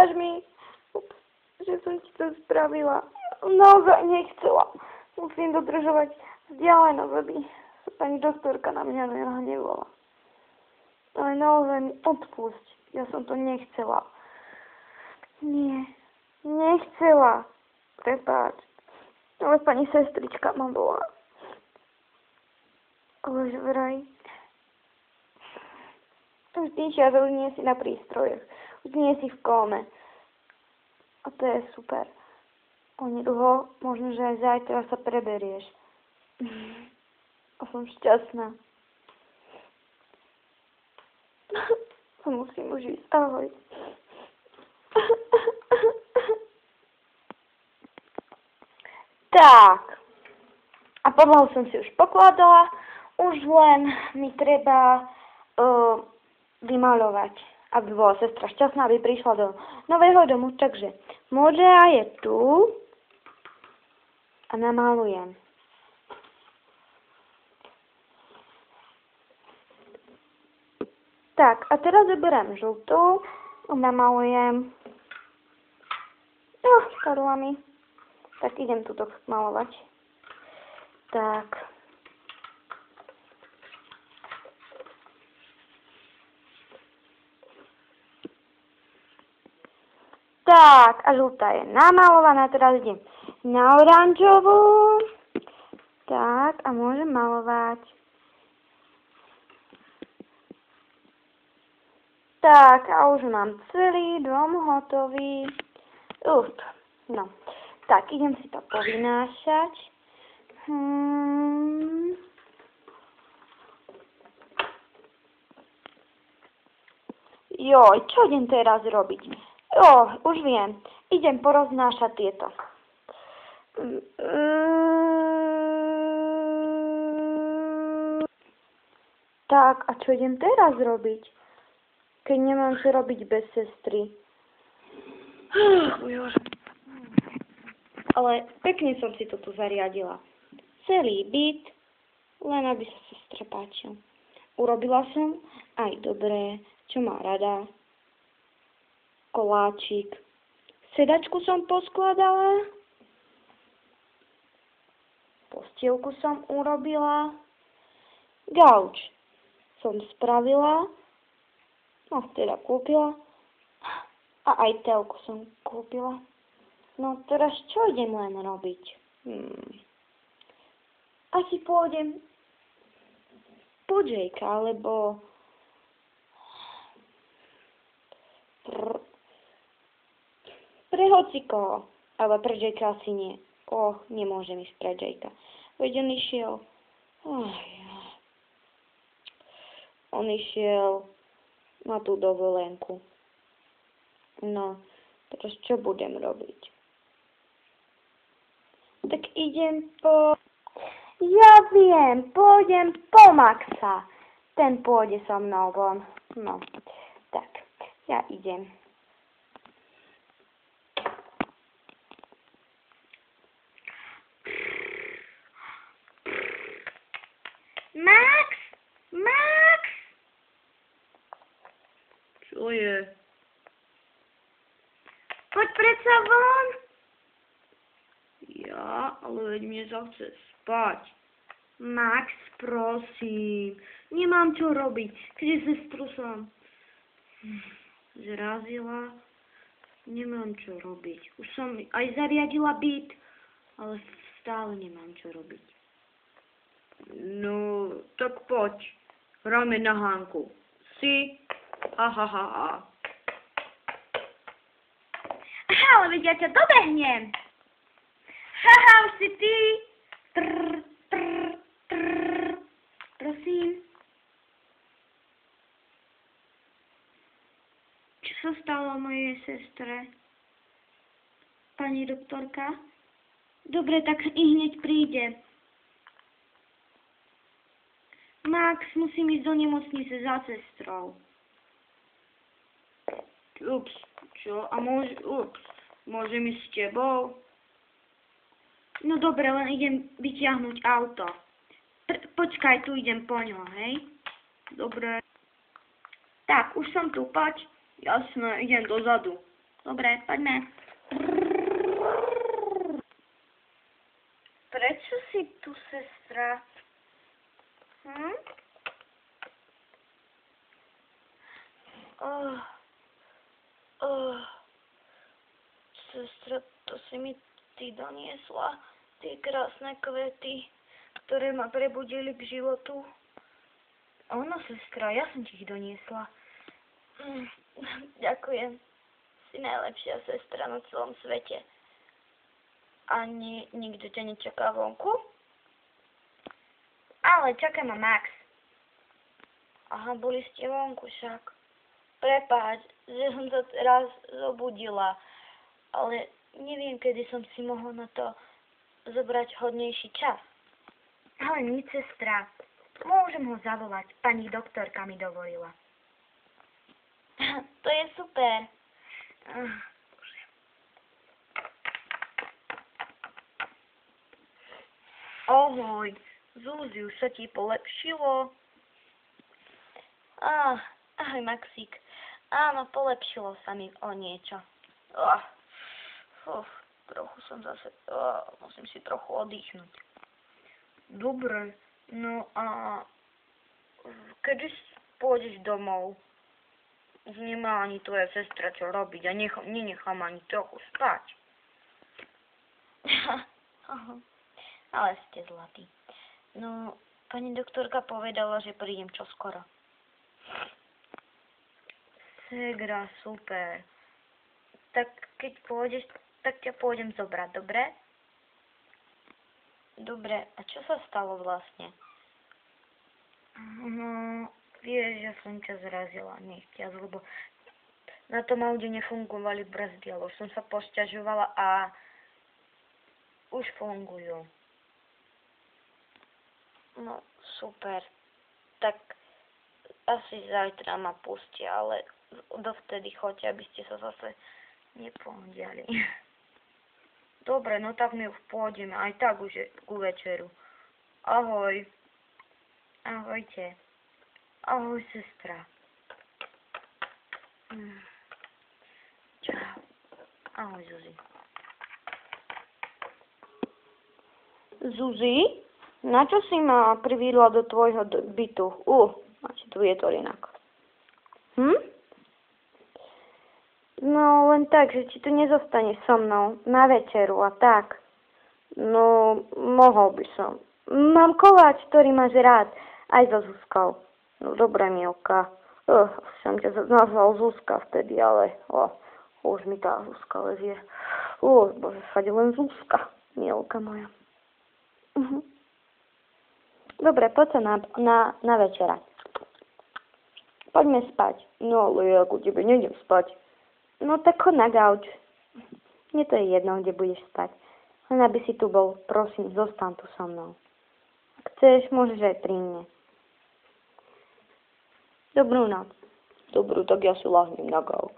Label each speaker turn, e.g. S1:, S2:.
S1: Prepáč mi, že som ti to spravila. Naozaj nechcela. Musím dodržovať vzdialenosť, aby sa pani doktorka na mňa nehnevala. Ale naozaj mi odpusť. Ja som to nechcela. Nie, nechcela. Prepáč. Ale pani sestrička ma bola. Ale že vraj. Už píšia, že už nie si na prístrojoch. Už nie si v kóme. A to je super. Onedlho, možno, že aj zajtra sa preberieš. A som šťastná. A musím už ísť. Ahoj. Tak. A podlahu som si už pokladala. Už len mi treba vymaľovať, aby bola sestra šťastná, aby prišla do nového domu. Takže modrá je tu a namalujem. Tak, a teraz vyberiem žltú a namalujem. No, spadla mi. Tak idem tuto malovať. Tak. Tak, a žltá je namalovaná, teraz idem na oranžovú. Tak, a môžem malovať. Tak, a už mám celý dom hotový. No. Tak, idem si to povynášať. Joj, čo idem teraz robiť? Už viem. Idem poroznášať tieto. Tak, a čo idem teraz robiť? Keď nemám čo robiť bez sestry. Ale pekne som si to tu zariadila. Celý byt, len aby sa sestre páčil. Urobila som aj dobré, čo má rada. Koláčik. Sedačku som poskladala. Postielku som urobila. Gauč som spravila. No, teda kúpila. A aj telku som kúpila. No, teraz čo idem len robiť? Asi pôjdem po Jakea, alebo pre hocikoho. Ale pre Jakea asi nie. Nemôžem ísť pre Jakea. Veď on išiel na tú dovolenku. No, teraz čo budem robiť? Tak idem po... Ja viem, pôjdem po Maxa. Ten pôjde so mnou von. No, tak, ja idem. Max! Max!
S2: Čo je?
S1: Poď predsa von.
S2: Ja, ale veď mne sa chce spať.
S1: Max, prosím. Nemám čo robiť, keďže sestru som
S2: Zrazila. Nemám čo robiť. Už som aj zariadila byt, ale stále nemám čo robiť. No, tak poď. Hráme na hánku. Si? Ha.
S1: Aha, ale veď ja ťa dobehnem. Haha, už si ty. Prosím. Čo sa stalo mojej sestre? Pani doktorka? Dobre, tak i hneď príde. Max, musím ísť do nemocnice za sestrou.
S2: Čo? A môžem ísť s tebou?
S1: No dobre, len idem vyťahnuť auto. Počkaj, tu idem po ňo, hej?
S2: Dobre.
S1: Tak, už som tu, poď.
S2: Jasné, idem dozadu. Dobre, poďme. Prečo si tu, sestra?
S1: Sestra, to si mi ty doniesla, tie krásne kvety, ktoré ma prebudili k životu.
S2: Áno, sestra, ja som ti ich doniesla.
S1: Ďakujem. Si najlepšia sestra na celom svete. Ani nikto ťa nečaká vonku?
S2: Ale čaká ma Max.
S1: Aha, boli ste vonku však. Prepáč, že som sa teraz zobudila, ale neviem, kedy som si mohla na to zobrať hodnejší čas.
S2: Ale nič, sestra. Môžem ho zavolať. Pani doktorka mi dovolila.
S1: To je super.
S2: Ahoj, Zuzi, už sa ti polepšilo?
S1: Ahoj, Maxík. Áno, polepšilo sa mi o niečo. Trochu som zase... musím si trochu oddychnúť.
S2: Dobre, no a kedy pôjdeš domov? Už nemá ani tvoja sestra čo robiť a nenechám ani trochu spať.
S1: Ale ste zlatí. No, pani doktorka povedala, že prídem čoskoro.
S2: Segra, super. Tak keď pôjdeš, tak ťa pôjdem zobrať, dobre?
S1: Dobre, a čo sa stalo vlastne?
S2: No, vieš, že som ťa zrazila nechťaz, lebo na tom aute nefungovali brzdy, ale už som sa posťažovala a už fungujú.
S1: No, super. Tak asi zajtra ma pustia, ale dovtedy choďte, aby ste sa zase nepohndiali.
S2: Dobre, no tak my už pôjdeme, aj tak už je ku večeru. Ahoj. Ahojte. Ahoj, sestra. Čau. Ahoj, Zuzi.
S1: Zuzi, na čo si ma privídla do tvojho bytu? Máte tu vietorinak. No, len tak, že či tu nezostaneš so mnou na večeru a tak. No, mohol by som. Mám koláč, ktorý máš rád, aj so Zuzkou. No, dobré, Milka. Som ťa nazval Zuzka vtedy, ale už mi tá Zuzka lezie. Bože, fade len Zuzka, Milka moja. Dobre, poď sa na večerať. Poďme spať. No, ale ja ku tebe nejdem spať. No tak chod na gauč. Mne to je jedno, kde budeš spať. Len aby si tu bol, prosím, zostaň tu so mnou. Ak chceš, môžeš aj pri mne. Dobrú noc. Dobrú, tak ja si lahnem na gauč.